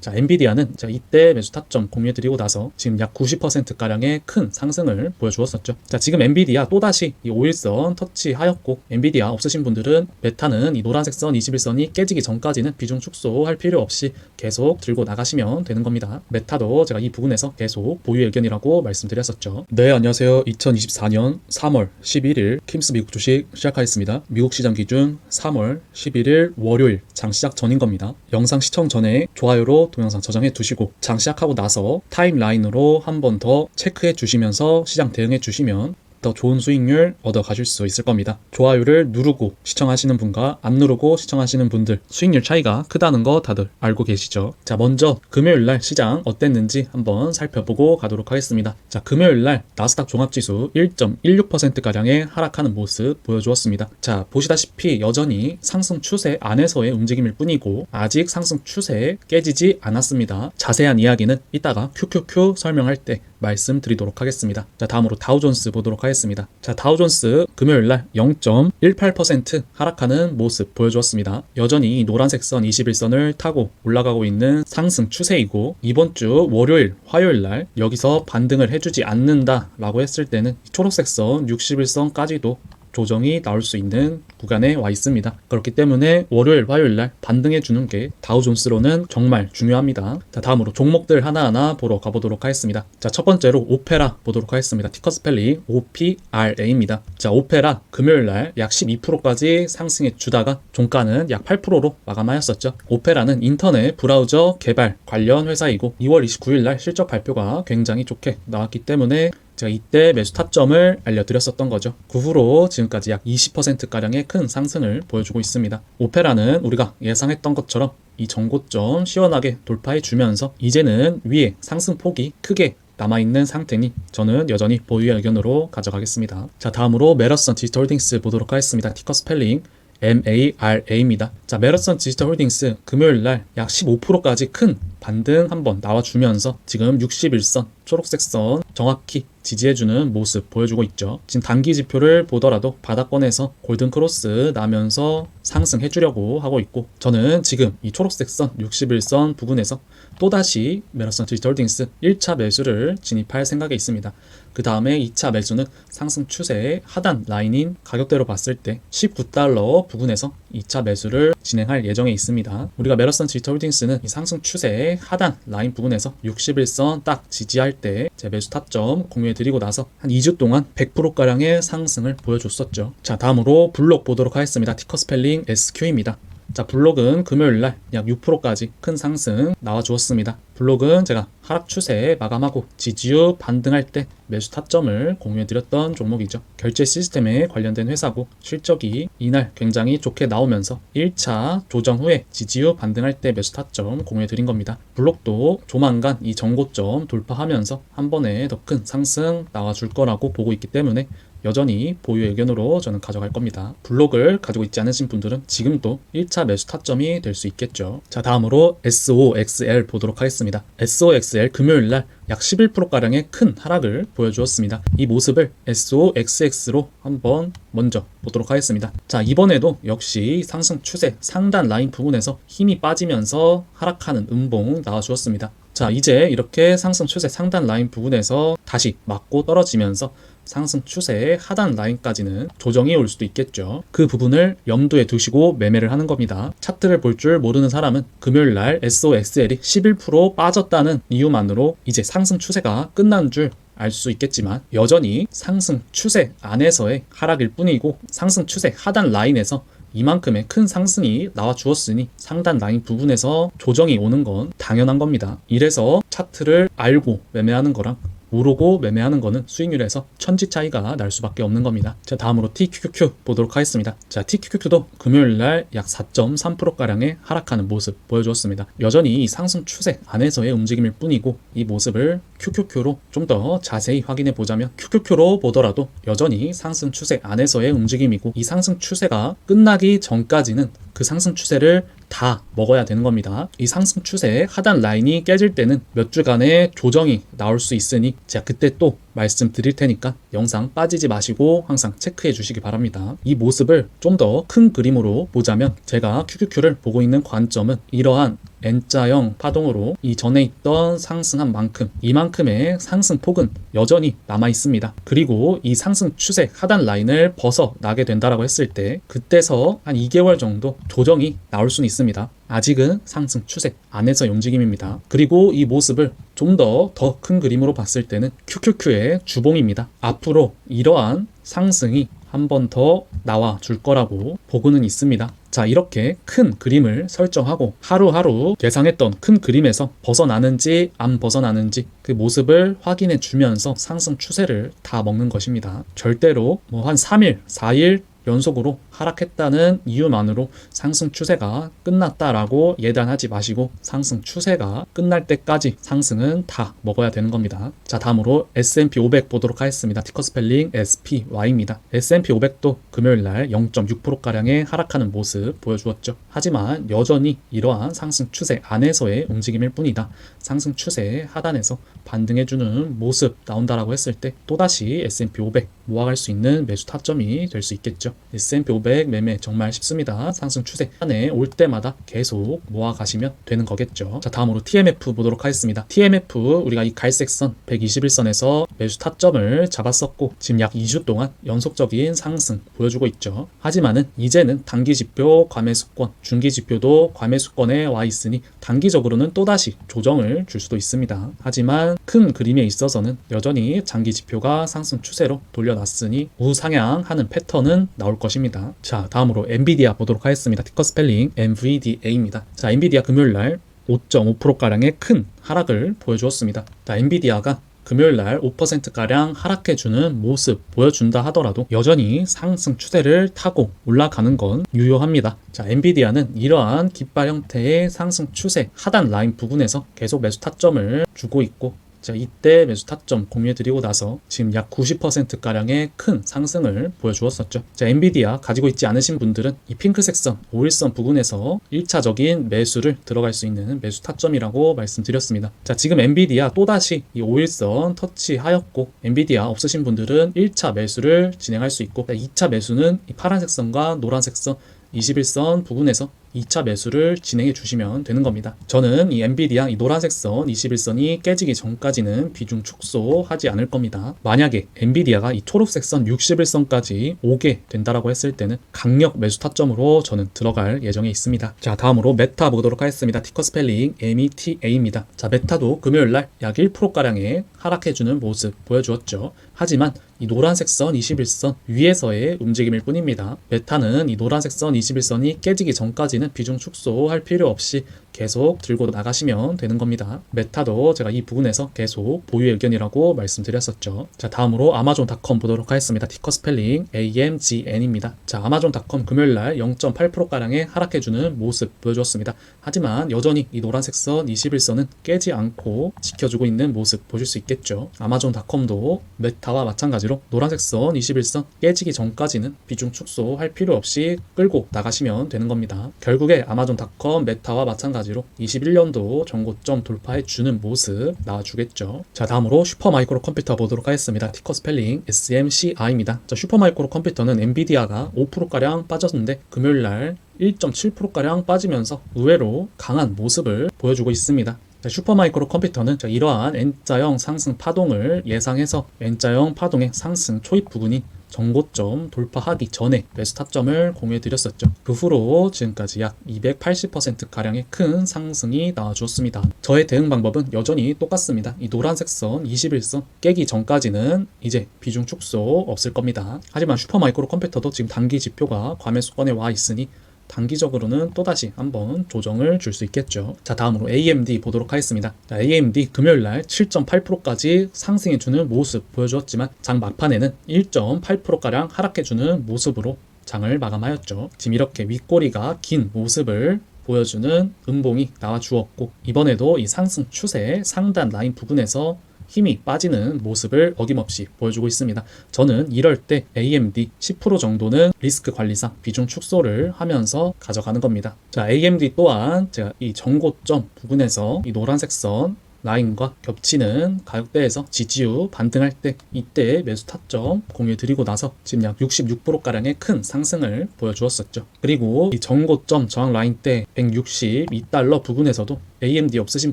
자, 엔비디아는 자, 이때 매수 타점 공유해드리고 나서 지금 약 90%가량의 큰 상승을 보여주었었죠. 자, 지금 엔비디아 또다시 이 5일선 터치하였고, 엔비디아 없으신 분들은 메타는 이 노란색 선 21선이 깨지기 전까지는 비중 축소할 필요 없이 계속 들고 나가시면 되는 겁니다. 메타도 제가 이 부분에서 계속 보유 의견이라고 말씀드렸었죠. 네, 안녕하세요. 2024년 3월 11일 킴스 미국 주식 시작하겠습니다. 미국 시장 기준 3월 11일 월요일 장 시작 전인 겁니다. 영상 시청 전에 좋아요로 동영상 저장해 두시고 장 시작하고 나서 타임라인으로 한 번 더 체크해 주시면서 시장 대응해 주시면 더 좋은 수익률 얻어 가실 수 있을 겁니다. 좋아요를 누르고 시청하시는 분과 안 누르고 시청하시는 분들 수익률 차이가 크다는 거 다들 알고 계시죠? 자, 먼저 금요일날 시장 어땠는지 한번 살펴보고 가도록 하겠습니다. 자, 금요일날 나스닥 종합지수 1.16%가량의 하락하는 모습 보여주었습니다. 자, 보시다시피 여전히 상승 추세 안에서의 움직임일 뿐이고 아직 상승 추세 깨지지 않았습니다. 자세한 이야기는 이따가 QQQ 설명할 때 말씀드리도록 하겠습니다. 자, 다음으로 다우존스 보도록 하겠습니다. 자, 다우존스 금요일날 0.18% 하락하는 모습 보여주었습니다. 여전히 노란색 선 21선을 타고 올라가고 있는 상승 추세이고 이번 주 월요일, 화요일날 여기서 반등을 해주지 않는다라고 했을 때는 초록색 선 61선까지도 조정이 나올 수 있는 구간에 와 있습니다. 그렇기 때문에 월요일, 화요일날 반등해주는 게 다우존스로는 정말 중요합니다. 자, 다음으로 종목들 하나하나 보러 가보도록 하겠습니다. 자, 첫 번째로 오페라 보도록 하겠습니다. 티커 스펠링 OPRA입니다. 자, 오페라 금요일날 약 12%까지 상승해 주다가 종가는 약 8%로 마감하였었죠. 오페라는 인터넷 브라우저 개발 관련 회사이고 2월 29일날 실적 발표가 굉장히 좋게 나왔기 때문에 제가 이때 매수 타점을 알려드렸었던 거죠. 그 후로 지금까지 약 20%가량의 큰 상승을 보여주고 있습니다. 오페라는 우리가 예상했던 것처럼 이 전고점 시원하게 돌파해 주면서 이제는 위에 상승폭이 크게 남아있는 상태니 저는 여전히 보유의 의견으로 가져가겠습니다. 자, 다음으로 메러선 디지털홀딩스 보도록 하겠습니다. 티커 스펠링 MARA입니다. 자, 메러선 디지털홀딩스 금요일날 약 15%까지 큰 반등 한번 나와주면서 지금 61선 초록색 선 정확히 지지해주는 모습 보여주고 있죠. 지금 단기 지표를 보더라도 바닥권에서 골든크로스 나면서 상승해주려고 하고 있고 저는 지금 이 초록색 선 61선 부근에서 또다시 메러선 디지털홀딩스 1차 매수를 진입할 생각에 있습니다. 그 다음에 2차 매수는 상승 추세의 하단 라인인 가격대로 봤을 때 $19 부근에서 2차 매수를 진행할 예정에 있습니다. 우리가 메러선 디지털홀딩스는 이 상승 추세의 하단 라인 부분에서 61선 딱 지지할 때 제 매수 타점 공유해드리고 나서 한 2주 동안 100%가량의 상승을 보여줬었죠. 자, 다음으로 블록 보도록 하겠습니다. 티커 스펠링 SQ입니다. 자, 블록은 금요일날 약 6%까지 큰 상승 나와주었습니다. 블록은 제가 하락 추세에 마감하고 지지유 반등할 때 매수 타점을 공유해드렸던 종목이죠. 결제 시스템에 관련된 회사고 실적이 이날 굉장히 좋게 나오면서 1차 조정 후에 지지유 반등할 때 매수 타점 공유해드린 겁니다. 블록도 조만간 이 전고점 돌파하면서 한 번에 더 큰 상승 나와줄 거라고 보고 있기 때문에 여전히 보유 의견으로 저는 가져갈 겁니다. 블록을 가지고 있지 않으신 분들은 지금도 1차 매수 타점이 될 수 있겠죠. 자, 다음으로 SOXL 보도록 하겠습니다. SOXL 금요일날 약 11%가량의 큰 하락을 보여주었습니다. 이 모습을 SOXX로 한번 먼저 보도록 하겠습니다. 자, 이번에도 역시 상승 추세 상단 라인 부분에서 힘이 빠지면서 하락하는 음봉 나와주었습니다. 자, 이제 이렇게 상승 추세 상단 라인 부분에서 다시 맞고 떨어지면서 상승 추세의 하단 라인까지는 조정이 올 수도 있겠죠. 그 부분을 염두에 두시고 매매를 하는 겁니다. 차트를 볼 줄 모르는 사람은 금요일날 SOXL이 11% 빠졌다는 이유만으로 이제 상승 추세가 끝난 줄 알 수 있겠지만 여전히 상승 추세 안에서의 하락일 뿐이고 상승 추세 하단 라인에서 이만큼의 큰 상승이 나와 주었으니 상단 라인 부분에서 조정이 오는 건 당연한 겁니다. 이래서 차트를 알고 매매하는 거랑 모르고 매매하는 거는 수익률에서 천지 차이가 날 수밖에 없는 겁니다. 자, 다음으로 TQQQ 보도록 하겠습니다. 자, TQQQ도 금요일날 약 4.3%가량의 하락하는 모습 보여주었습니다. 여전히 이 상승 추세 안에서의 움직임일 뿐이고 이 모습을 QQQ로 좀 더 자세히 확인해 보자면 QQQ로 보더라도 여전히 상승 추세 안에서의 움직임이고 이 상승 추세가 끝나기 전까지는 그 상승 추세를 다 먹어야 되는 겁니다. 이 상승 추세의 하단 라인이 깨질 때는 몇 주간의 조정이 나올 수 있으니 제가 그때 또 말씀드릴 테니까 영상 빠지지 마시고 항상 체크해 주시기 바랍니다. 이 모습을 좀 더 큰 그림으로 보자면 제가 QQQ를 보고 있는 관점은 이러한 N자형 파동으로 이전에 있던 상승한 만큼 이만큼의 상승폭은 여전히 남아 있습니다. 그리고 이 상승 추세 하단 라인을 벗어나게 된다라고 했을 때 그때서 한 2개월 정도 조정이 나올 수는 있습니다. 아직은 상승 추세 안에서의 움직임입니다. 그리고 이 모습을 좀 더 큰 그림으로 봤을 때는 QQQ의 주봉입니다. 앞으로 이러한 상승이 한 번 더 나와 줄 거라고 보고는 있습니다. 자, 이렇게 큰 그림을 설정하고 하루하루 예상했던 큰 그림에서 벗어나는지 안 벗어나는지 그 모습을 확인해 주면서 상승 추세를 다 먹는 것입니다. 절대로 뭐 한 3일, 4일 연속으로 하락했다는 이유만으로 상승 추세가 끝났다라고 예단하지 마시고 상승 추세가 끝날 때까지 상승은 다 먹어야 되는 겁니다. 자, 다음으로 S&P 500 보도록 하겠습니다. 티커 스펠링 SPY입니다. S&P 500도 금요일날 0.6%가량의 하락하는 모습 보여주었죠. 하지만 여전히 이러한 상승 추세 안에서의 움직임일 뿐이다. 상승 추세 하단에서 반등해주는 모습 나온다라고 했을 때 또다시 S&P 500 모아갈 수 있는 매수 타점이 될 수 있겠죠. S&P 500 매매 정말 쉽습니다. 상승 추세 안에 올 때마다 계속 모아가시면 되는 거겠죠. 자, 다음으로 TMF 보도록 하겠습니다. TMF 우리가 이 갈색선 121선에서 매수 타점을 잡았었고 지금 약 2주 동안 연속적인 상승 보여주고 있죠. 하지만은 이제는 단기 지표 과매수권, 중기 지표도 과매수권에 와 있으니 단기적으로는 또다시 조정을 줄 수도 있습니다. 하지만 큰 그림에 있어서는 여전히 장기 지표가 상승 추세로 돌려놨으니 우상향하는 패턴은 나올 것입니다. 자, 다음으로 엔비디아 보도록 하겠습니다. 티커 스펠링 NVDA입니다. 자, 엔비디아 금요일날 5.5%가량의 큰 하락을 보여주었습니다. 자, 엔비디아가 금요일날 5%가량 하락해주는 모습 보여준다 하더라도 여전히 상승 추세를 타고 올라가는 건 유효합니다. 자, 엔비디아는 이러한 깃발 형태의 상승 추세 하단 라인 부분에서 계속 매수 타점을 주고 있고 자, 이때 매수 타점 공유해드리고 나서 지금 약 90%가량의 큰 상승을 보여주었었죠. 자, 엔비디아 가지고 있지 않으신 분들은 이 핑크색 선, 5일선 부근에서 1차적인 매수를 들어갈 수 있는 매수 타점이라고 말씀드렸습니다. 자, 지금 엔비디아 또다시 이 5일선 터치하였고 엔비디아 없으신 분들은 1차 매수를 진행할 수 있고 2차 매수는 이 파란색 선과 노란색 선 21선 부근에서 2차 매수를 진행해 주시면 되는 겁니다. 저는 이 엔비디아 이 노란색 선 21선이 깨지기 전까지는 비중 축소하지 않을 겁니다. 만약에 엔비디아가 이 초록색 선 61선까지 오게 된다라고 했을 때는 강력 매수 타점으로 저는 들어갈 예정에 있습니다. 자, 다음으로 메타 보도록 하겠습니다. 티커 스펠링 META입니다. 자, 메타도 금요일날 약 1%가량의 하락해주는 모습 보여주었죠. 하지만 이 노란색 선 21선 위에서의 움직임일 뿐입니다. 메타는 이 노란색 선 21선이 깨지기 전까지는 비중 축소할 필요 없이 계속 들고 나가시면 되는 겁니다. 메타도 제가 이 부분에서 계속 보유의 의견이라고 말씀드렸었죠. 자, 다음으로 아마존닷컴 보도록 하겠습니다. 티커 스펠링 AMGN입니다. 자, 아마존닷컴 금요일날 0.8%가량의 하락해주는 모습 보여주었습니다. 하지만 여전히 이 노란색 선 21선은 깨지 않고 지켜주고 있는 모습 보실 수 있겠죠. 아마존닷컴도 메타와 마찬가지로 노란색 선 21선 깨지기 전까지는 비중 축소할 필요 없이 끌고 나가시면 되는 겁니다. 결국에 아마존닷컴 메타와 마찬가지로 21년도 전고점 돌파해 주는 모습 나와주겠죠. 자, 다음으로 슈퍼마이크로 컴퓨터 보도록 하겠습니다. 티커 스펠링 SMCI입니다. 자, 슈퍼마이크로 컴퓨터는 엔비디아가 5%가량 빠졌는데 금요일날 1.7%가량 빠지면서 의외로 강한 모습을 보여주고 있습니다. 슈퍼마이크로 컴퓨터는 이러한 N자형 상승 파동을 예상해서 N자형 파동의 상승 초입 부분이 전고점 돌파하기 전에 매수 타점을 공유해 드렸었죠. 그 후로 지금까지 약 280%가량의 큰 상승이 나와주었습니다. 저의 대응 방법은 여전히 똑같습니다. 이 노란색 선 21선 깨기 전까지는 이제 비중 축소 없을 겁니다. 하지만 슈퍼마이크로 컴퓨터도 지금 단기 지표가 과매수권에 와 있으니 단기적으로는 또다시 한번 조정을 줄 수 있겠죠. 자, 다음으로 AMD 보도록 하겠습니다. 자, AMD 금요일날 7.8%까지 상승해주는 모습 보여주었지만 장 막판에는 1.8%가량 하락해주는 모습으로 장을 마감하였죠. 지금 이렇게 윗꼬리가 긴 모습을 보여주는 음봉이 나와주었고 이번에도 이 상승 추세 상단 라인 부분에서 힘이 빠지는 모습을 어김없이 보여주고 있습니다. 저는 이럴 때 AMD 10% 정도는 리스크 관리상 비중 축소를 하면서 가져가는 겁니다. 자, AMD 또한 제가 이 전고점 부분에서 이 노란색 선 라인과 겹치는 가격대에서 지지유 반등할 때 이때 매수 타점 공유해 드리고 나서 지금 약 66%가량의 큰 상승을 보여주었었죠. 그리고 이 전고점 저항 라인 때 162달러 부근에서도 AMD 없으신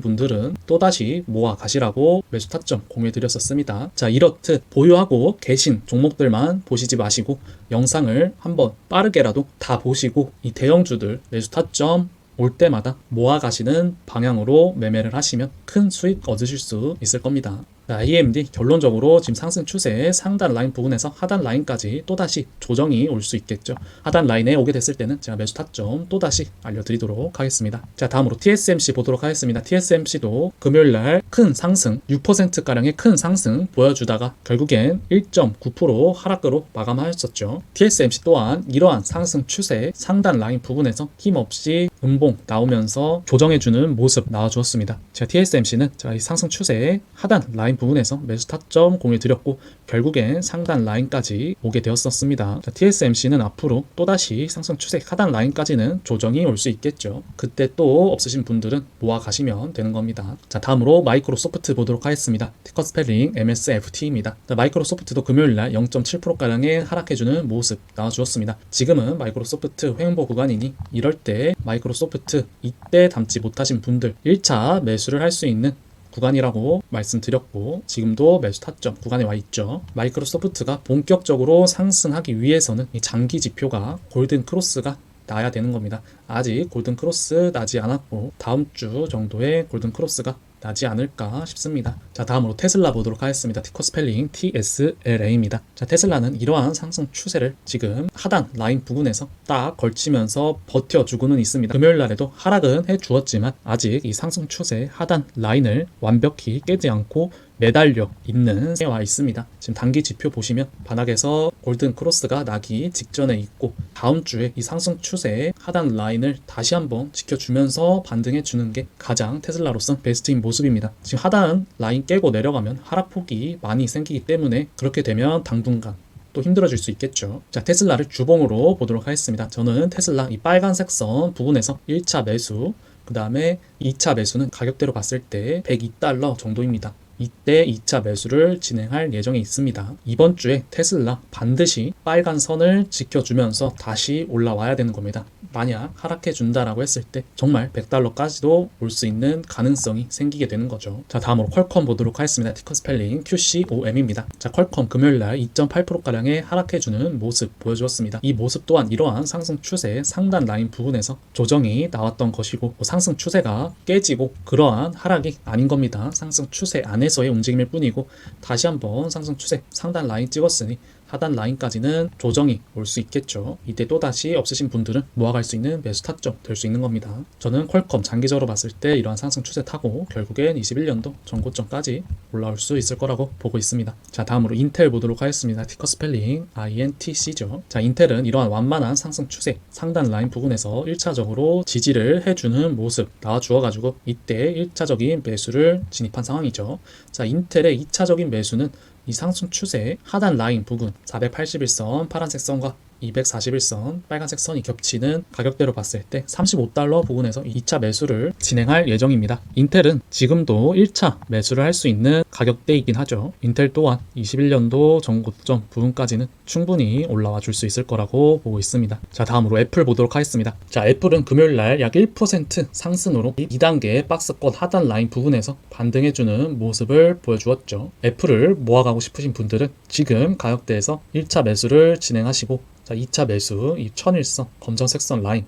분들은 또다시 모아 가시라고 매수 타점 공유해 드렸었습니다. 자, 이렇듯 보유하고 계신 종목들만 보시지 마시고 영상을 한번 빠르게라도 다 보시고 이 대형주들 매수 타점 올 때마다 모아 가시는 방향으로 매매를 하시면 큰 수익 얻으실 수 있을 겁니다. AMD 결론적으로 지금 상승 추세의 상단 라인 부분에서 하단 라인까지 또다시 조정이 올 수 있겠죠. 하단 라인에 오게 됐을 때는 제가 매수 타점 또다시 알려드리도록 하겠습니다. 자, 다음으로 TSMC 보도록 하겠습니다. TSMC도 금요일날 큰 상승 6%가량의 큰 상승 보여주다가 결국엔 1.9% 하락으로 마감하였었죠. TSMC 또한 이러한 상승 추세의 상단 라인 부분에서 힘없이 음봉 나오면서 조정해주는 모습 나와주었습니다. 제가 TSMC는 이 상승 추세의 하단 라인 부분에서 매수 타점 공유해 드렸고 결국엔 상단 라인까지 오게 되었었습니다. 자, TSMC는 앞으로 또다시 상승 추세 하단 라인까지는 조정이 올 수 있겠죠. 그때 또 없으신 분들은 모아 가시면 되는 겁니다. 자, 다음으로 마이크로소프트 보도록 하겠습니다. 티커 스펠링 MSFT입니다. 자, 마이크로소프트도 금요일날 0.7%가량의 하락해주는 모습 나와주었습니다. 지금은 마이크로소프트 횡보 구간이니 이럴 때 마이크로소프트 이때 담지 못하신 분들 1차 매수를 할 수 있는 구간이라고 말씀드렸고 지금도 매수 타점 구간에 와 있죠. 마이크로소프트가 본격적으로 상승하기 위해서는 이 장기 지표가 골든 크로스가 나야 되는 겁니다. 아직 골든 크로스 나지 않았고 다음 주 정도에 골든 크로스가 나지 않을까 싶습니다. 자, 다음으로 테슬라 보도록 하겠습니다. 티커 스펠링 TSLA입니다. 자, 테슬라는 이러한 상승 추세를 지금 하단 라인 부분에서 딱 걸치면서 버텨주고는 있습니다. 금요일 날에도 하락은 해주었지만 아직 이 상승 추세 하단 라인을 완벽히 깨지 않고 매달려 있는 상태와 있습니다. 지금 단기 지표 보시면 바닥에서 골든 크로스가 나기 직전에 있고 다음 주에 이 상승 추세의 하단 라인을 다시 한번 지켜주면서 반등해 주는 게 가장 테슬라로서 베스트인 모습입니다. 지금 하단 라인 깨고 내려가면 하락폭이 많이 생기기 때문에 그렇게 되면 당분간 또 힘들어질 수 있겠죠. 자, 테슬라를 주봉으로 보도록 하겠습니다. 저는 테슬라 이 빨간색 선 부분에서 1차 매수, 그 다음에 2차 매수는 가격대로 봤을 때 102달러 정도입니다. 이때 2차 매수를 진행할 예정에 있습니다. 이번 주에 테슬라 반드시 빨간 선을 지켜주면서 다시 올라와야 되는 겁니다. 만약 하락해 준다라고 했을 때 정말 100달러까지도 올 수 있는 가능성이 생기게 되는 거죠. 자, 다음으로 퀄컴 보도록 하겠습니다. 티커 스펠링 QCOM입니다. 자, 퀄컴 금요일날 2.8%가량의 하락해주는 모습 보여주었습니다. 이 모습 또한 이러한 상승 추세 상단 라인 부분에서 조정이 나왔던 것이고 상승 추세가 깨지고 그러한 하락이 아닌 겁니다. 상승 추세 안에서의 움직임일 뿐이고 다시 한번 상승 추세 상단 라인 찍었으니 하단 라인까지는 조정이 올 수 있겠죠. 이때 또다시 없으신 분들은 모아갈 수 있는 매수 타점 될 수 있는 겁니다. 저는 퀄컴 장기적으로 봤을 때 이러한 상승 추세 타고 결국엔 21년도 전고점까지 올라올 수 있을 거라고 보고 있습니다. 자, 다음으로 인텔 보도록 하겠습니다. 티커 스펠링 INTC죠. 자, 인텔은 이러한 완만한 상승 추세 상단 라인 부분에서 1차적으로 지지를 해주는 모습 나와주어가지고 이때 1차적인 매수를 진입한 상황이죠. 자, 인텔의 2차적인 매수는 이 상승 추세의 하단 라인 부분 481선 파란색 선과 241선 빨간색 선이 겹치는 가격대로 봤을 때 35달러 부근에서 2차 매수를 진행할 예정입니다. 인텔은 지금도 1차 매수를 할 수 있는 가격대이긴 하죠. 인텔 또한 21년도 전고점 부분까지는 충분히 올라와 줄 수 있을 거라고 보고 있습니다. 자, 다음으로 애플 보도록 하겠습니다. 자, 애플은 금요일날 약 1% 상승으로 2단계 박스권 하단 라인 부분에서 반등해주는 모습을 보여주었죠. 애플을 모아가고 싶으신 분들은 지금 가격대에서 1차 매수를 진행하시고 자, 2차 매수 이 1001선 검정색 선 라인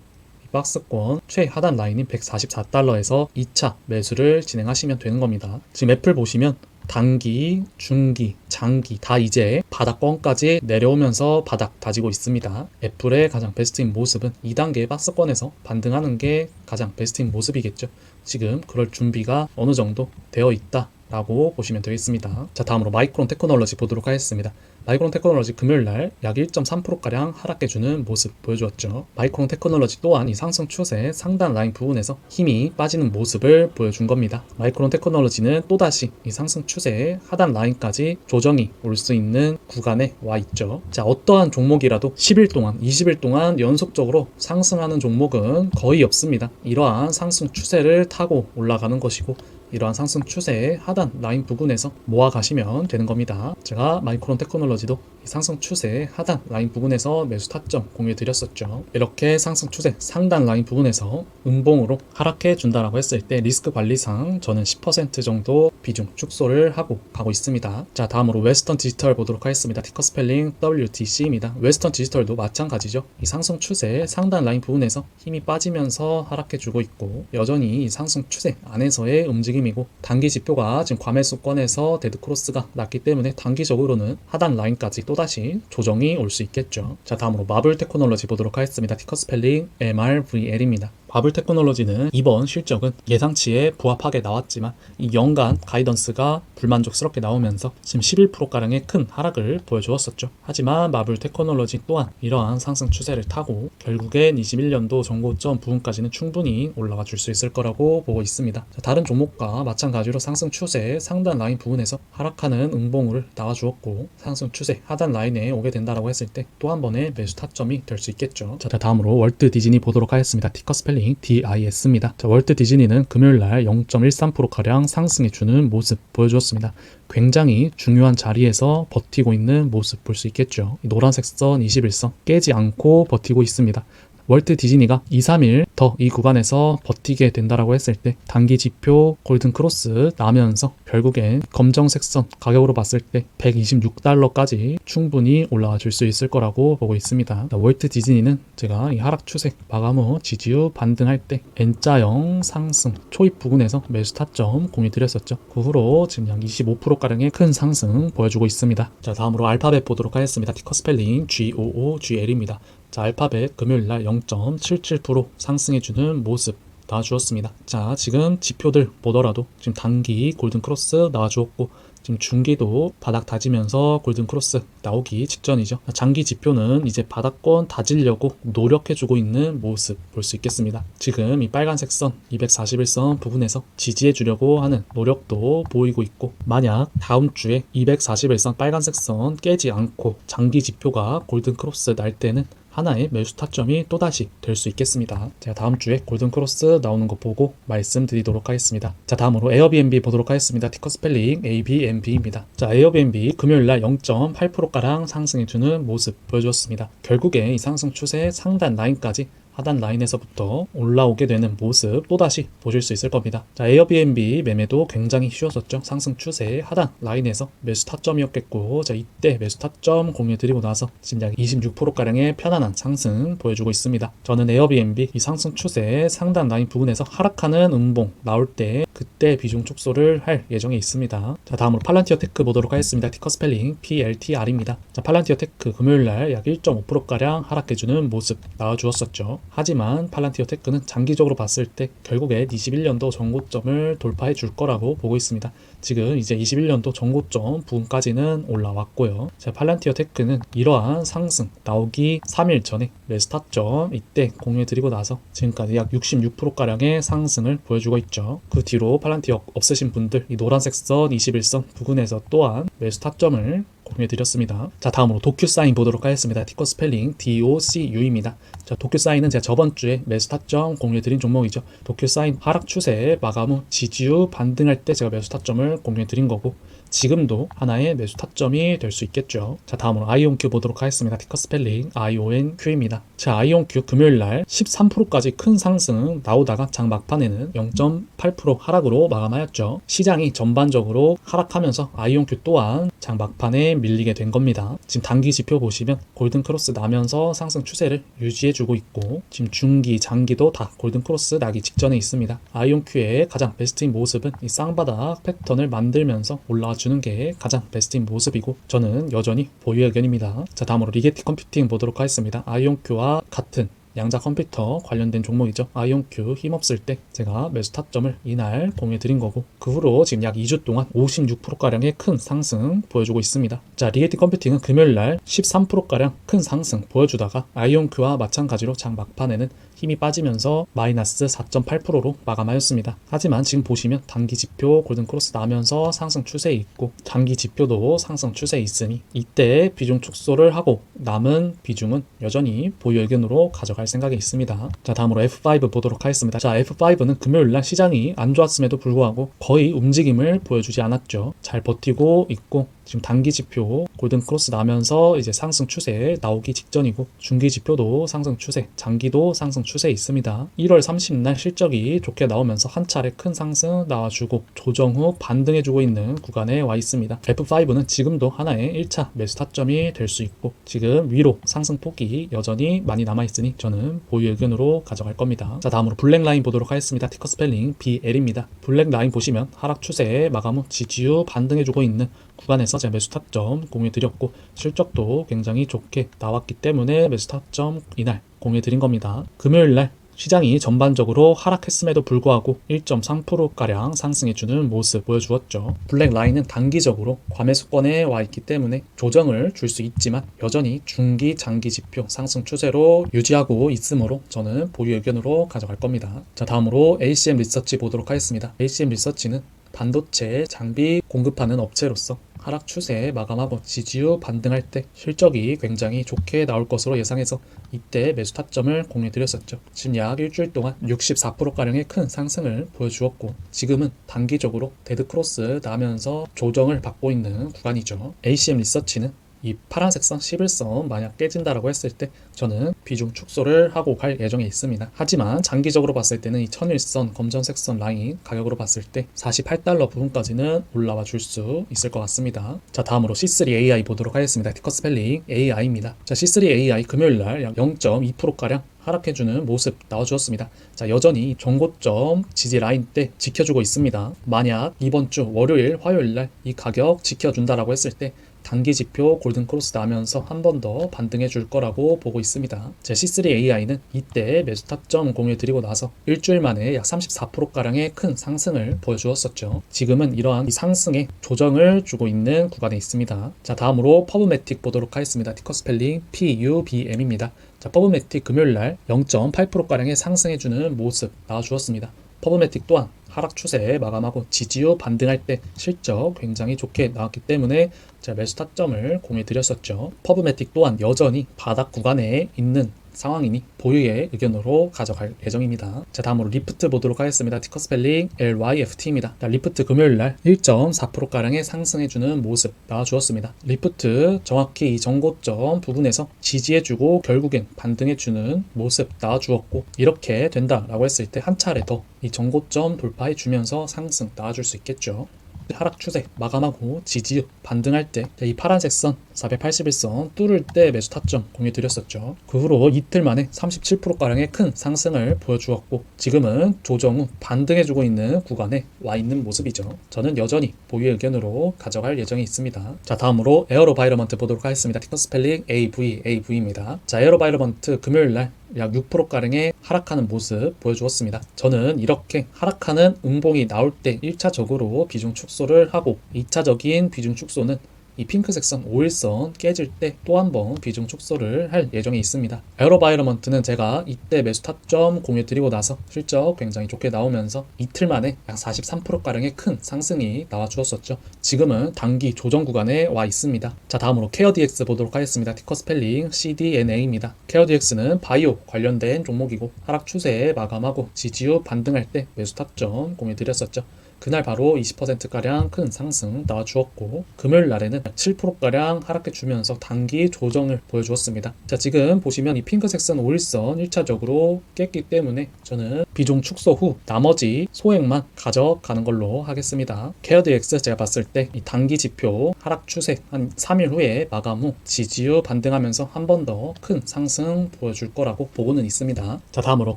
박스권 최하단 라인인 144달러에서 2차 매수를 진행하시면 되는 겁니다. 지금 애플 보시면 단기, 중기, 장기 다 이제 바닥권까지 내려오면서 바닥 다지고 있습니다. 애플의 가장 베스트인 모습은 2단계 박스권에서 반등하는 게 가장 베스트인 모습이겠죠. 지금 그럴 준비가 어느 정도 되어 있다 라고 보시면 되겠습니다. 자, 다음으로 마이크론 테크놀로지 보도록 하겠습니다. 마이크론 테크놀로지 금요일날 약 1.3%가량 하락해주는 모습 보여주었죠. 마이크론 테크놀로지 또한 이 상승 추세 상단 라인 부분에서 힘이 빠지는 모습을 보여준 겁니다. 마이크론 테크놀로지는 또다시 이 상승 추세의 하단 라인까지 조정이 올 수 있는 구간에 와 있죠. 자, 어떠한 종목이라도 10일 동안 20일 동안 연속적으로 상승하는 종목은 거의 없습니다. 이러한 상승 추세를 타고 올라가는 것이고 이러한 상승 추세의 하단 라인 부근에서 모아 가시면 되는 겁니다. 제가 마이크론 테크놀로지도 이 상승 추세 하단 라인 부분에서 매수 타점 공유해 드렸었죠. 이렇게 상승 추세 상단 라인 부분에서 음봉으로 하락해 준다라고 했을 때 리스크 관리상 저는 10% 정도 비중 축소를 하고 가고 있습니다. 자, 다음으로 웨스턴 디지털 보도록 하겠습니다. 티커 스펠링 WTC입니다. 웨스턴 디지털도 마찬가지죠. 이 상승 추세 상단 라인 부분에서 힘이 빠지면서 하락해 주고 있고 여전히 이 상승 추세 안에서의 움직임이고 단기 지표가 지금 과매수권에서 데드크로스가 났기 때문에 단기적으로는 하단 라인까지 또다시 조정이 올 수 있겠죠. 자, 다음으로 마블 테크놀로지 보도록 하겠습니다. 티커 스펠링 MRVL입니다. 마블 테크놀로지는 이번 실적은 예상치에 부합하게 나왔지만 이 연간 가이던스가 불만족스럽게 나오면서 지금 11%가량의 큰 하락을 보여주었었죠. 하지만 마블 테크놀로지 또한 이러한 상승 추세를 타고 결국엔 21년도 전고점 부분까지는 충분히 올라가 줄 수 있을 거라고 보고 있습니다. 자, 다른 종목과 마찬가지로 상승 추세 상단 라인 부분에서 하락하는 음봉을 나와주었고 상승 추세 하단 라인에 오게 된다라고 했을 때 또 한 번의 매수 타점이 될 수 있겠죠. 자, 다음으로 월트 디즈니 보도록 하겠습니다. 티커 스펠링 DIS입니다. 자, 월트 디즈니는 금요일날 0.13%가량 상승해주는 모습 보여주었습니다. 굉장히 중요한 자리에서 버티고 있는 모습 볼 수 있겠죠. 노란색 선 21선 깨지 않고 버티고 있습니다. 월트 디즈니가 2, 3일 더 이 구간에서 버티게 된다라고 했을 때 단기 지표 골든 크로스 나면서 결국엔 검정색 선 가격으로 봤을 때 126달러까지 충분히 올라와 줄 수 있을 거라고 보고 있습니다. 월트 디즈니는 제가 이 하락 추세 마감 후 지지유 반등할 때 N자형 상승 초입 부근에서 매수 타점 공유 드렸었죠. 그 후로 지금 약 25%가량의 큰 상승 보여주고 있습니다. 자, 다음으로 알파벳 보도록 하겠습니다. 티커 스펠링 GOOGL입니다. 자, 알파벳 금요일날 0.77% 상승해주는 모습 나와주었습니다. 자, 지금 지표들 보더라도 지금 단기 골든크로스 나와주었고 지금 중기도 바닥 다지면서 골든크로스 나오기 직전이죠. 장기 지표는 이제 바닥권 다지려고 노력해주고 있는 모습 볼 수 있겠습니다. 지금 이 빨간색 선 241선 부분에서 지지해주려고 하는 노력도 보이고 있고 만약 다음 주에 241선 빨간색 선 깨지 않고 장기 지표가 골든크로스 날 때는 하나의 매수 타점이 또다시 될 수 있겠습니다. 제가 다음 주에 골든크로스 나오는 거 보고 말씀드리도록 하겠습니다. 자, 다음으로 에어비앤비 보도록 하겠습니다. 티커 스펠링 ABNB입니다. 자, 에어비앤비 금요일날 0.8%가량 상승해주는 모습 보여주었습니다. 결국에 이 상승 추세 상단 라인까지 하단 라인에서부터 올라오게 되는 모습 또다시 보실 수 있을 겁니다. 자, 에어비앤비 매매도 굉장히 쉬웠었죠. 상승 추세 하단 라인에서 매수 타점이었겠고 자, 이때 매수 타점 공유드리고 나서 지금 약 26%가량의 편안한 상승 보여주고 있습니다. 저는 에어비앤비 이 상승 추세 상단 라인 부분에서 하락하는 음봉 나올 때 그때 비중 축소를 할 예정에 있습니다. 자, 다음으로 팔란티어 테크 보도록 하겠습니다. 티커 스펠링 PLTR입니다. 자, 팔란티어 테크 금요일날 약 1.5%가량 하락해주는 모습 나와주었었죠. 하지만 팔란티어 테크는 장기적으로 봤을 때 결국에 21년도 전고점을 돌파해 줄 거라고 보고 있습니다. 지금 이제 21년도 전고점 부분까지는 올라왔고요. 자, 팔란티어 테크는 이러한 상승 나오기 3일 전에 매수 타점 이때 공유해 드리고 나서 지금까지 약 66%가량의 상승을 보여주고 있죠. 그 뒤로 팔란티어 없으신 분들 이 노란색 선 21선 부근에서 또한 매수 타점을 공유해드렸습니다. 자, 다음으로 도큐사인 보도록 하겠습니다. 티커 스펠링 DOCU입니다. 자, 도큐사인은 제가 저번 주에 매수 타점 공유해드린 종목이죠. 도큐사인 하락 추세 마감 후 지지유 반등할 때 제가 매수 타점을 공유해드린 거고 지금도 하나의 매수 타점이 될 수 있겠죠. 자, 다음으로 아이온큐 보도록 하겠습니다. 티커 스펠링 IONQ입니다. 자, 아이온큐 금요일날 13%까지 큰 상승 나오다가 장 막판에는 0.8% 하락으로 마감하였죠. 시장이 전반적으로 하락하면서 아이온큐 또한 장 막판에 밀리게 된 겁니다. 지금 단기 지표 보시면 골든크로스 나면서 상승 추세를 유지해주고 있고 지금 중기, 장기도 다 골든크로스 나기 직전에 있습니다. 아이온큐의 가장 베스트인 모습은 이 쌍바닥 패턴을 만들면서 올라와주는 게 가장 베스트인 모습이고 저는 여전히 보유 의견입니다. 자, 다음으로 리게티 컴퓨팅 보도록 하겠습니다. 아이온큐와 같은 양자 컴퓨터 관련된 종목이죠. 아이온큐 힘없을 때 제가 매수 타점을 이날 공유해드린 거고 그 후로 지금 약 2주 동안 56%가량의 큰 상승 보여주고 있습니다. 자, 리게티 컴퓨팅은 금요일날 13%가량 큰 상승 보여주다가 아이온큐와 마찬가지로 장 막판에는 힘이 빠지면서 마이너스 4.8%로 마감하였습니다. 하지만 지금 보시면 단기 지표 골든크로스 나면서 상승 추세에 있고 장기 지표도 상승 추세에 있으니 이때 비중 축소를 하고 남은 비중은 여전히 보유 의견으로 가져갈 가져갈 생각이 있습니다. 자, 다음으로 F5 보도록 하겠습니다. 자, F5는 금요일날 시장이 안 좋았음에도 불구하고 거의 움직임을 보여주지 않았죠. 잘 버티고 있고 지금 단기 지표 골든 크로스 나면서 이제 상승 추세 나오기 직전이고, 중기 지표도 상승 추세, 장기도 상승 추세에 있습니다. 1월 30날 실적이 좋게 나오면서 한 차례 큰 상승 나와주고 조정 후 반등해주고 있는 구간에 와 있습니다. F5는 지금도 하나의 1차 매수 타점이 될 수 있고, 지금 위로 상승폭이 여전히 많이 남아있으니 저는 보유 의견으로 가져갈 겁니다. 자, 다음으로 블랙라인 보도록 하겠습니다. 티커 스펠링 BL입니다. 블랙라인 보시면 하락 추세에 마감 후 지지 후 반등해주고 있는 구간에서 제가 매수 타점 공유드렸고, 실적도 굉장히 좋게 나왔기 때문에 매수 타점 이날 공유드린 겁니다. 금요일날 시장이 전반적으로 하락했음에도 불구하고 1.3%가량 상승해주는 모습 보여주었죠. 블랙라인은 단기적으로 과매수권에 와 있기 때문에 조정을 줄 수 있지만 여전히 중기, 장기 지표 상승 추세로 유지하고 있으므로 저는 보유 의견으로 가져갈 겁니다. 자, 다음으로 ACM 리서치 보도록 하겠습니다. ACM 리서치는 반도체 장비 공급하는 업체로서 하락 추세에 마감하고 지지 후 반등할 때 실적이 굉장히 좋게 나올 것으로 예상해서 이때 매수 타점을 공유드렸었죠. 지금 약 일주일 동안 64%가량의 큰 상승을 보여주었고, 지금은 단기적으로 데드크로스 나면서 조정을 받고 있는 구간이죠. ACM 리서치는 이 파란색 선 11선 만약 깨진다라고 했을 때 저는 비중 축소를 하고 갈 예정에 있습니다. 하지만 장기적으로 봤을 때는 이 1001선 검정색 선 라인 가격으로 봤을 때 48달러 부분까지는 올라와 줄 수 있을 것 같습니다. 자, 다음으로 C3AI 보도록 하겠습니다. 티커 스펠링 AI입니다. 자, C3AI 금요일날 약 0.2%가량 하락해주는 모습 나와주었습니다. 자, 여전히 전고점 지지 라인 때 지켜주고 있습니다. 만약 이번 주 월요일, 화요일날 이 가격 지켜준다라고 했을 때 단기 지표 골든 크로스 나면서 한 번 더 반등해 줄 거라고 보고 있습니다. 제 C3AI는 이때 매수 타점 공유드리고 나서 일주일 만에 약 34%가량의 큰 상승을 보여주었었죠. 지금은 이러한 이 상승에 조정을 주고 있는 구간에 있습니다. 자, 다음으로 퍼브매틱 보도록 하겠습니다. 티커 스펠링 PUBM입니다. 자, 퍼브매틱 금요일날 0.8%가량의 상승해주는 모습 나와주었습니다. 퍼브매틱 또한 하락 추세에 마감하고 지지 후 반등할 때 실적 굉장히 좋게 나왔기 때문에 제가 매수 타점을 공유드렸었죠. 퍼브매틱 또한 여전히 바닥 구간에 있는 상황이니 보유의 의견으로 가져갈 예정입니다. 자, 다음으로 리프트 보도록 하겠습니다. 티커 스펠링 LYFT입니다. 자, 리프트 금요일날 1.4%가량의 상승해주는 모습 나와주었습니다. 리프트 정확히 이 전고점 부분에서 지지해주고 결국엔 반등해주는 모습 나와주었고, 이렇게 된다라고 했을 때 한 차례 더 이 전고점 돌파해주면서 상승 나와줄 수 있겠죠. 하락 추세 마감하고 지지 반등할 때 이 파란색 선 481선 뚫을 때 매수 타점 공유드렸었죠. 그 후로 이틀 만에 37%가량의 큰 상승을 보여주었고, 지금은 조정 후 반등해주고 있는 구간에 와 있는 모습이죠. 저는 여전히 보유의 의견으로 가져갈 예정이 있습니다. 자, 다음으로 에어로바이러먼트 보도록 하겠습니다. 티커 스펠링 AVAV입니다. 자, 에어로바이러먼트 금요일날 약 6%가량의 하락하는 모습 보여주었습니다. 저는 이렇게 하락하는 음봉이 나올 때 1차적으로 비중 축소를 하고, 2차적인 비중 축소는 이 핑크색 선 5일선 깨질 때 또 한 번 비중 축소를 할 예정에 있습니다. 에어로바이러먼트는 제가 이때 매수 타점 공유드리고 나서 실적 굉장히 좋게 나오면서 이틀 만에 약 43%가량의 큰 상승이 나와 주었었죠. 지금은 단기 조정 구간에 와 있습니다. 자, 다음으로 케어DX 보도록 하겠습니다. 티커 스펠링 CDNA입니다. 케어DX는 바이오 관련된 종목이고 하락 추세에 마감하고 지지 후 반등할 때 매수 타점 공유드렸었죠. 그날 바로 20%가량 큰 상승 나와주었고, 금요일 날에는 7%가량 하락해주면서 단기 조정을 보여주었습니다. 자, 지금 보시면 이 핑크색 선 5일선 1차적으로 깼기 때문에 저는 비중 축소 후 나머지 소액만 가져가는 걸로 하겠습니다. 케어DX 제가 봤을 때 이 단기 지표 하락 추세 한 3일 후에 마감 후 지지 후 반등하면서 한 번 더 큰 상승 보여줄 거라고 보고는 있습니다. 자, 다음으로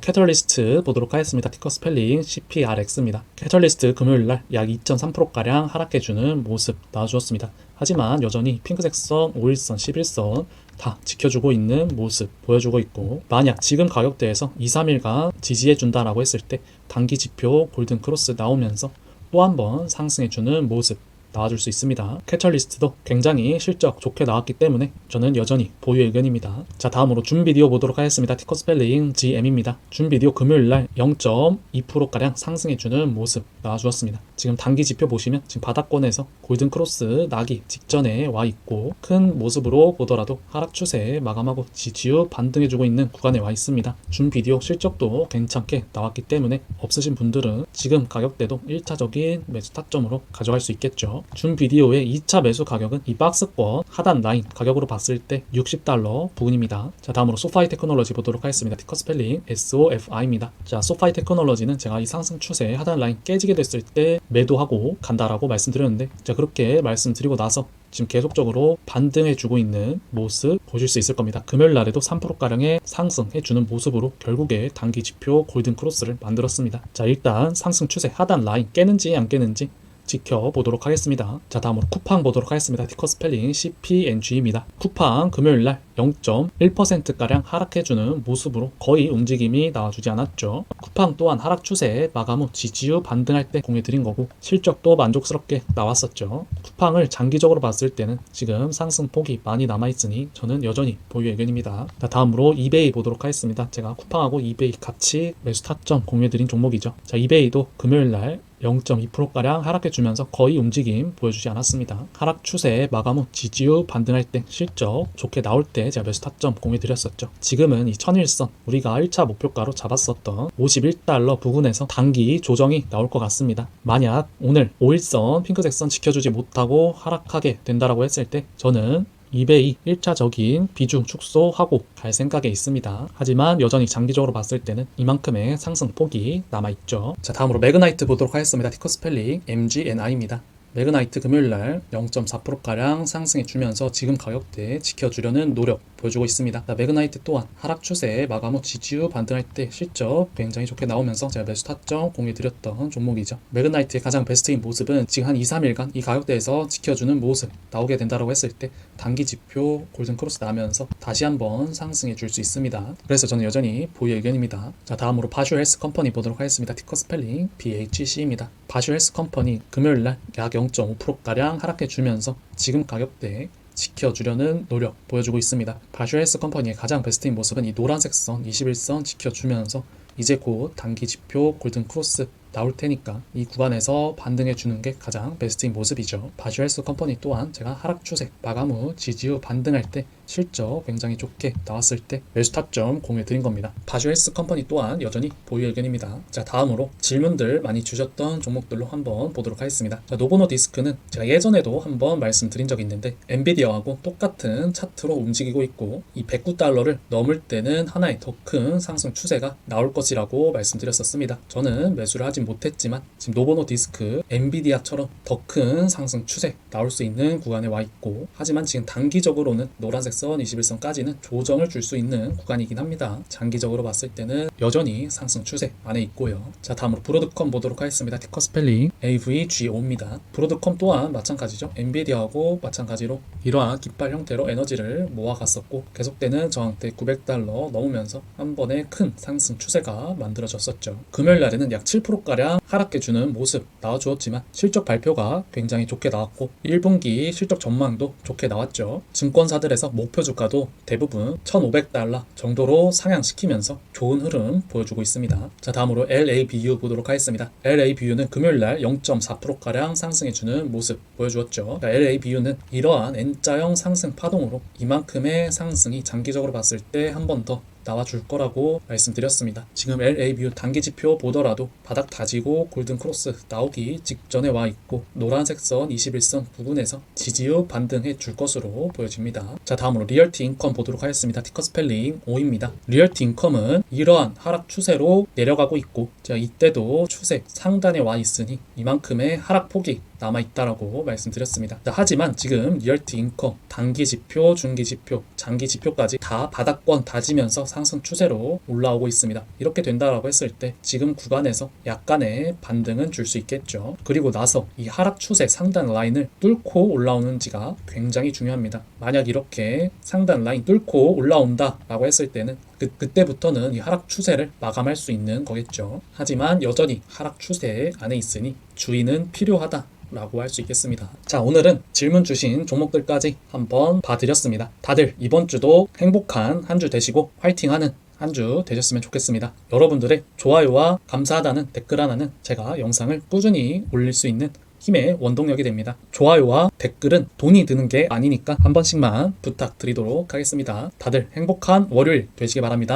캐털리스트 보도록 하겠습니다. 티커 스펠링 CPRX입니다. 캐털리스트 금요일 날 약 2.3%가량 하락해주는 모습 나와주었습니다. 하지만 여전히 핑크색 선, 5일선, 11선 다 지켜주고 있는 모습 보여주고 있고, 만약 지금 가격대에서 2, 3일간 지지해준다라고 했을 때 단기 지표 골든 크로스 나오면서 또 한 번 상승해주는 모습 나와줄 수 있습니다. 캐철리스트도 굉장히 실적 좋게 나왔기 때문에 저는 여전히 보유 의견입니다. 자, 다음으로 준 비디오 보도록 하겠습니다. 티커 스펠링 GM입니다. 준 비디오 금요일날 0.2%가량 상승해주는 모습 나와주었습니다. 지금 단기 지표 보시면 지금 바닥권에서 골든 크로스 나기 직전에 와 있고, 큰 모습으로 보더라도 하락 추세 마감하고 지지유 반등해주고 있는 구간에 와 있습니다. 준 비디오 실적도 괜찮게 나왔기 때문에 없으신 분들은 지금 가격대도 1차적인 매수 타점으로 가져갈 수 있겠죠. 준 비디오의 2차 매수 가격은 이 박스권 하단 라인 가격으로 봤을 때 $60 부근입니다. 자, 다음으로 소파이 테크놀로지 보도록 하겠습니다. 티커 스펠링 SOFI입니다. 자, 소파이 테크놀로지는 제가 이 상승 추세 하단 라인 깨지게 됐을 때 매도하고 간다라고 말씀드렸는데, 자, 그렇게 말씀드리고 나서 지금 계속적으로 반등해주고 있는 모습 보실 수 있을 겁니다. 금요일 날에도 3%가량의 상승해주는 모습으로 결국에 단기 지표 골든 크로스를 만들었습니다. 자, 일단 상승 추세 하단 라인 깨는지 안 깨는지 지켜보도록 하겠습니다. 자, 다음으로 쿠팡 보도록 하겠습니다. 티커 스펠링 CPNG입니다. 쿠팡 금요일날 0.1%가량 하락해주는 모습으로 거의 움직임이 나와주지 않았죠. 쿠팡 또한 하락 추세 마감 후 지지유 반등할 때 공유드린 거고, 실적도 만족스럽게 나왔었죠. 쿠팡을 장기적으로 봤을 때는 지금 상승폭이 많이 남아있으니 저는 여전히 보유 의견입니다. 자, 다음으로 이베이 보도록 하겠습니다. 제가 쿠팡하고 이베이 같이 매수 타점 공유드린 종목이죠. 자, 이베이도 금요일날 0.2%가량 하락해주면서 거의 움직임 보여주지 않았습니다. 하락 추세 마감 후 지지유 반등할 때 실적 좋게 나올 때 제가 매수 타점 공유드렸었죠. 지금은 이 천일선, 우리가 1차 목표가로 잡았었던 $51 부근에서 단기 조정이 나올 것 같습니다. 만약 오늘 5일선 핑크색 선 지켜주지 못하고 하락하게 된다라고 했을 때 저는 이베이 1차적인 비중 축소하고 갈 생각에 있습니다. 하지만 여전히 장기적으로 봤을 때는 이만큼의 상승폭이 남아있죠. 자, 다음으로 매그나이트 보도록 하겠습니다. 티커 스펠링 MGNI입니다. 매그나이트 금요일날 0.4%가량 상승해주면서 지금 가격대 지켜주려는 노력 보여주고 있습니다. 자, 매그나이트 또한 하락 추세 마감 후 지지유 반등할 때 실적 굉장히 좋게 나오면서 제가 매수 타점 공유드렸던 종목이죠. 매그나이트의 가장 베스트인 모습은 지금 한 2-3일간 이 가격대에서 지켜주는 모습 나오게 된다고 했을 때 단기 지표 골든 크로스 나면서 다시 한번 상승해 줄 수 있습니다. 그래서 저는 여전히 보유 의견입니다. 자, 다음으로 바슈 헬스 컴퍼니 보도록 하겠습니다. 티커 스펠링 BHC입니다. 바슈 헬스 컴퍼니 금요일날 약 0.5%가량 하락해주면서 지금 가격대 지켜주려는 노력 보여주고 있습니다. 바슈 헬스 컴퍼니의 가장 베스트인 모습은 이 노란색 선 21선 지켜주면서 이제 곧 단기 지표 골든 크로스 나올 테니까 이 구간에서 반등해 주는 게 가장 베스트인 모습이죠. 바슈 헬스 컴퍼니 또한 제가 하락 추세 마감 후 지지유 반등할 때 실적 굉장히 좋게 나왔을 때 매수 타점 공유해 드린 겁니다. 바슈 헬스 컴퍼니 또한 여전히 보유 의견입니다. 자, 다음으로 질문들 많이 주셨던 종목들로 한번 보도록 하겠습니다. 자, 노보노 디스크는 제가 예전에도 한번 말씀드린 적이 있는데 엔비디아하고 똑같은 차트로 움직이고 있고, 이 $109를 넘을 때는 하나의 더 큰 상승 추세가 나올 것이라고 말씀드렸었습니다. 저는 매수를 하지 못했지만 지금 노보노 디스크 엔비디아처럼 더 큰 상승 추세 나올 수 있는 구간에 와 있고, 하지만 지금 단기적으로는 노란색 선 21선까지는 조정을 줄 수 있는 구간이긴 합니다. 장기적으로 봤을 때는 여전히 상승 추세 안에 있고요. 자, 다음으로 브로드컴 보도록 하겠습니다. 티커 스펠링 AVGO입니다. 브로드컴 또한 마찬가지죠. 엔비디아하고 마찬가지로 이러한 깃발 형태로 에너지를 모아갔었고 계속되는 저항대 $900 넘으면서 한 번에 큰 상승 추세가 만들어졌었죠. 금요일 날에는 약 7%가량 하락해주는 모습 나와주었지만 실적 발표가 굉장히 좋게 나왔고 1분기 실적 전망도 좋게 나왔죠. 증권사들에서 목표 주가도 대부분 $1,500 정도로 상향시키면서 좋은 흐름 보여주고 있습니다. 자, 다음으로 LABU 보도록 하겠습니다. LABU는 금요일날 0.4%가량 상승해주는 모습 보여주었죠. LABU는 이러한 N자형 상승 파동으로 이만큼의 상승이 장기적으로 봤을 때 한 번 더 나와줄 거라고 말씀드렸습니다. 지금 LABU 단기 지표 보더라도 바닥 다지고 골든 크로스 나오기 직전에 와 있고 노란색 선 21선 부근에서 지지유 반등해 줄 것으로 보여집니다. 자, 다음으로 리얼티 인컴 보도록 하겠습니다. 티커 스펠링 O입니다. 리얼티 인컴은 이러한 하락 추세로 내려가고 있고, 자, 이때도 추세 상단에 와 있으니 이만큼의 하락폭이 남아있다라고 말씀드렸습니다. 자, 하지만 지금 리얼티 인컴 단기 지표, 중기 지표, 장기 지표까지 다 바닥권 다지면서 상승 추세로 올라오고 있습니다. 이렇게 된다라고 했을 때 지금 구간에서 약간의 반등은 줄 수 있겠죠. 그리고 나서 이 하락 추세 상단 라인을 뚫고 올라오는지가 굉장히 중요합니다. 만약 이렇게 상단 라인 뚫고 올라온다라고 했을 때는 그때부터는 이 하락 추세를 마감할 수 있는 거겠죠. 하지만 여전히 하락 추세 안에 있으니 주의는 필요하다 라고 할 수 있겠습니다. 자, 오늘은 질문 주신 종목들까지 한번 봐드렸습니다. 다들 이번 주도 행복한 한 주 되시고 화이팅하는 한 주 되셨으면 좋겠습니다. 여러분들의 좋아요와 감사하다는 댓글 하나는 제가 영상을 꾸준히 올릴 수 있는 힘의 원동력이 됩니다. 좋아요와 댓글은 돈이 드는 게 아니니까 한 번씩만 부탁드리도록 하겠습니다. 다들 행복한 월요일 되시기 바랍니다.